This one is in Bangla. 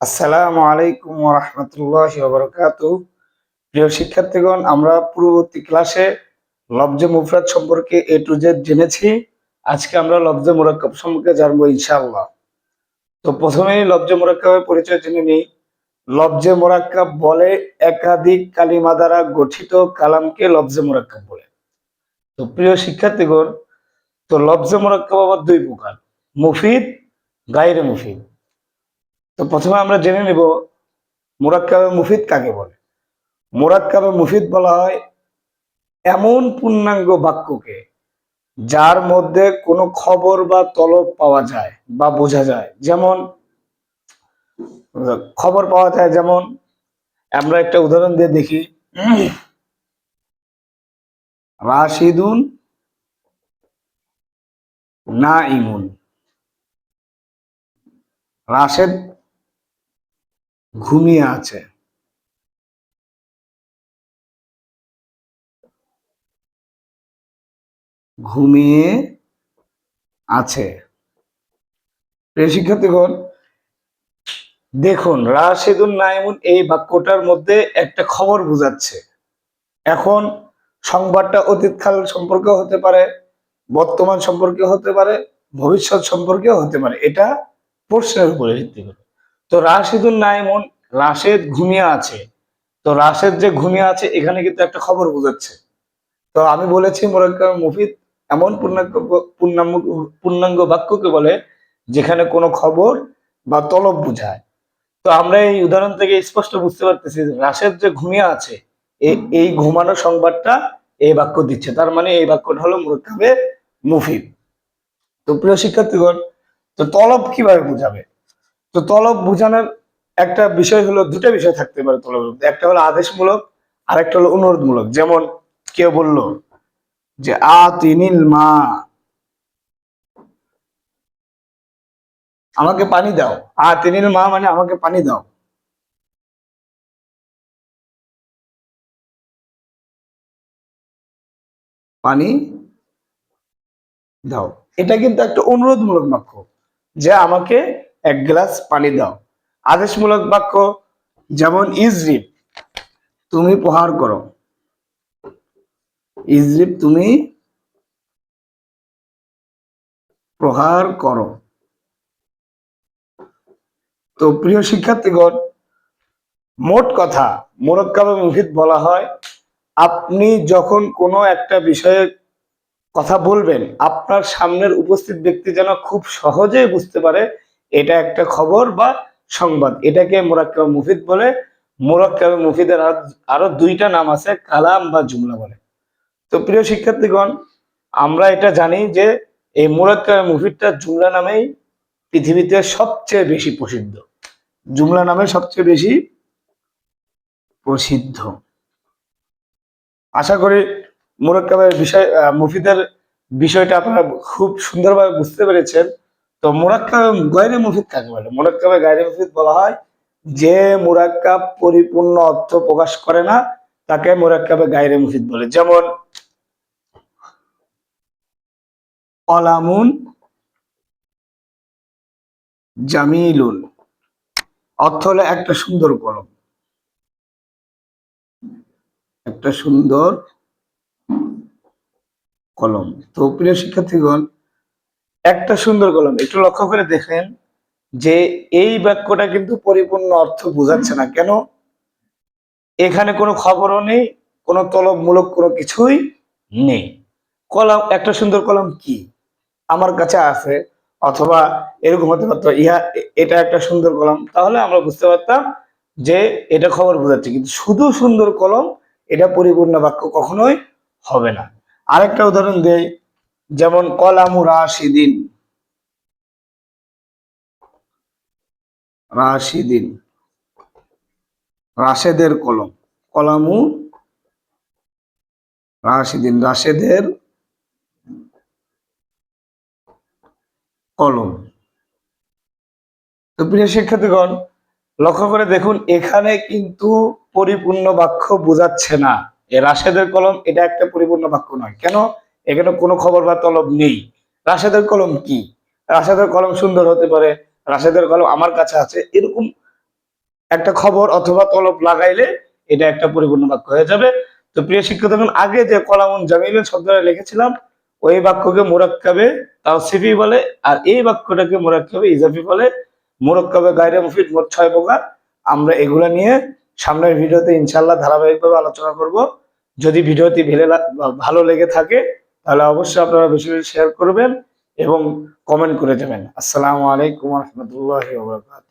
আসসালামু আলাইকুম ওয়া রাহমাতুল্লাহি ওয়া বারাকাতুহু। প্রিয় শিক্ষার্থীগণ, আমরা পূর্ববর্তী ক্লাসে লফজে মুফরাদ সম্পর্কে এ টু জেড জেনেছি। আজকে আমরা লফজে মুরাক্কাব সম্পর্কে জানবো ইনশাআল্লাহ। তো প্রথমেই লফজে মুরাক্কাবের পরিচয় জেনে নিই। লফজে মুরাক্কাব বলে একাধিক কালিমা দ্বারা গঠিত কালামকে লফজে মুরাক্কাব বলে। তো প্রিয় শিক্ষার্থীগণ, তো লফজে মুরাক্কাব আবার দুই প্রকার, মুফিদ, গায়রে মুফিদ। তো প্রথমে আমরা জেনে নিব মুরাক্কাবে মুফিদ কাকে বলে। মুরাক্কাবে মুফিদ বলা হয় এমন পূর্ণাঙ্গ বাক্যকে যার মধ্যে কোনো খবর বা তলব পাওয়া যায় বা বোঝা যায়। যেমন খবর পাওয়া যায়, যেমন আমরা একটা উদাহরণ দিয়ে দেখি। রাশিদুন নাইমুন, রাশেদ ঘুমিয়ে আছে। ঘুমিয়ে আছে। প্রিয় শিক্ষার্থীগণ, দেখুন রাশিদুন নাইমুন এই বাক্যটার মধ্যে একটা খবর বোঝাচ্ছে। এখন সংবাদটা অতীতকাল সম্পর্কে হতে পারে, বর্তমান সম্পর্কে হতে পারে, ভবিষ্যৎ সম্পর্কেও হতে পারে। এটা প্রশ্নের উপরে ভিত্তি করে। তো রাশিদুন নাইমুন, রাশেদ ঘুমিয়ে আছে। তো রাশেদ যে ঘুমিয়ে আছে এখানে কিন্তু একটা খবর বোঝাচ্ছে। তো আমি বলেছি মুরাক্কাব মুফিদ এমন পূর্ণাঙ্গ পূর্ণাঙ্গ বাক্যকে বলে যেখানে কোনো খবর বা তলব বোঝায়। তো আমরা এই উদাহরণ থেকে স্পষ্ট বুঝতে পারতেছি রাশেদ যে ঘুমিয়ে আছে, এই ঘুমানো সংবাদটা এই বাক্য দিচ্ছে। তার মানে এই বাক্যটা হলো মুরাক্কাবে মুফিদ। তো প্রিয় শিক্ষার্থীগণ, তো তলব কিভাবে বোঝাবে? তো তলব বোঝানোর একটা বিষয় হলো, দুটো বিষয় থাকতে পারে তলবের মধ্যে। একটা হলো আদেশমূলক, আর একটা হলো অনুরোধমূলক। যেমন কেউ বলল যে আতিনিল মা, আমাকে পানি দাও। আতিনিল মা মানে আমাকে পানি দাও। পানি দাও, এটা কিন্তু একটা অনুরোধমূলক বাক্য, যে আমাকে এক গ্লাস পানি দাও। আদেশমূলক বাক্য যেমন ইজরিব, তুমি প্রহার করো। ইজরিব, তুমি প্রহার করো। তো প্রিয় শিক্ষার্থীগণ, মোট কথা মুরাক্কাবে মুফিদ বলা হয় আপনি যখন কোনো একটা বিষয়ে কথা বলবেন, আপনার সামনের উপস্থিত ব্যক্তি যেন খুব সহজেই বুঝতে পারে এটা একটা খবর বা সংবাদ। এটাকে মুরাক্কাবে মুফিদ বলে। মুরাক্কাবে মুফিদের আরো দুইটা নাম আছে, কালাম বা জুমলা বলে। তো প্রিয় শিক্ষার্থীগণ, আমরা এটা জানি যে এই মুরাক্কাবে মুফিদটা জুমলা নামেই পৃথিবীতে সবচেয়ে বেশি প্রসিদ্ধ। জুমলা নামে সবচেয়ে বেশি প্রসিদ্ধ। আশা করি মুরাক্কাবের বিষয় মুফিদের বিষয়টা আপনারা খুব সুন্দরভাবে বুঝতে পেরেছেন। তো মুরাক্কাবে গায়রে মুফিদ কাকে বলে? মুরাক্কাবে গায়রে মুফিদ বলা হয় যে মুরাক্কাব পরিপূর্ণ অর্থ প্রকাশ করে না, তাকে মুরাক্কাবে গায়রে মুফিদ বলে। যেমন কলামুন জামিলুন, অর্থ হলো একটা সুন্দর কলম। একটা সুন্দর কলম। তো প্রিয় শিক্ষার্থীগণ, একটা সুন্দর কলম, একটু লক্ষ্য করে দেখেন যে এই বাক্যটা কিন্তু পরিপূর্ণ অর্থ বোঝাচ্ছে না। কেন? এখানে কোনো খবরও নেই, কোনো তলবমূলক কোনো কিছুই নেই। কলম, একটা সুন্দর কলম কি আমার কাছে আছে, অথবা এরকম হতে পারতো এটা একটা সুন্দর কলম, তাহলে আমরা বুঝতে পারতাম যে এটা খবর বোঝাচ্ছে। কিন্তু শুধু সুন্দর কলম এটা পরিপূর্ণ বাক্য কখনোই হবে না। আরেকটা উদাহরণ দেই, যেমন কলামু রাশিদিন। রাশিদিন, রাশেদের কলম। কলামু রাশিদিন, রাশেদের কলম। তো প্রিয় শিক্ষার্থীগণ, লক্ষ্য করে দেখুন এখানে কিন্তু পরিপূর্ণ বাক্য বোঝাচ্ছে না। এ রাশেদের কলম এটা একটা পরিপূর্ণ বাক্য নয়। কেন? এখানে কোনো খবর বা তলব নেই। রাশেদের কলম কি? রাশেদের কলম সুন্দর হতে পারে, রাশেদের কলম আমার কাছে আছে, এরকম একটা খবর অথবা তলব লাগাইলে এটা একটা পরিপূর্ণ বাক্য হয়ে যাবে। তো প্রিয় শিক্ষার্থীগণ, আগে যে কলামুন জামিলুন শব্দটা লিখেছিলাম ওই বাক্যকে মুরাক্কাবে তাওসিফি বলে, আর এই বাক্যটাকে মুরাক্কাবে ইজাফি বলে। মুরাক্কাবে গায়রে মুফিদ মোট 6 প্রকার। আমরা এগুলা নিয়ে সামনের ভিডিওতে ইনশাআল্লাহ ধারাবাহিকভাবে আলোচনা করব। যদি ভিডিওটি ভালো লেগে থাকে তাহলে অবশ্যই আপনারা বেশি বেশি শেয়ার করবেন এবং কমেন্ট করে যাবেন। আসসালামু আলাইকুম ওয়া রাহমাতুল্লাহি ওয়া বারাকাতুহু।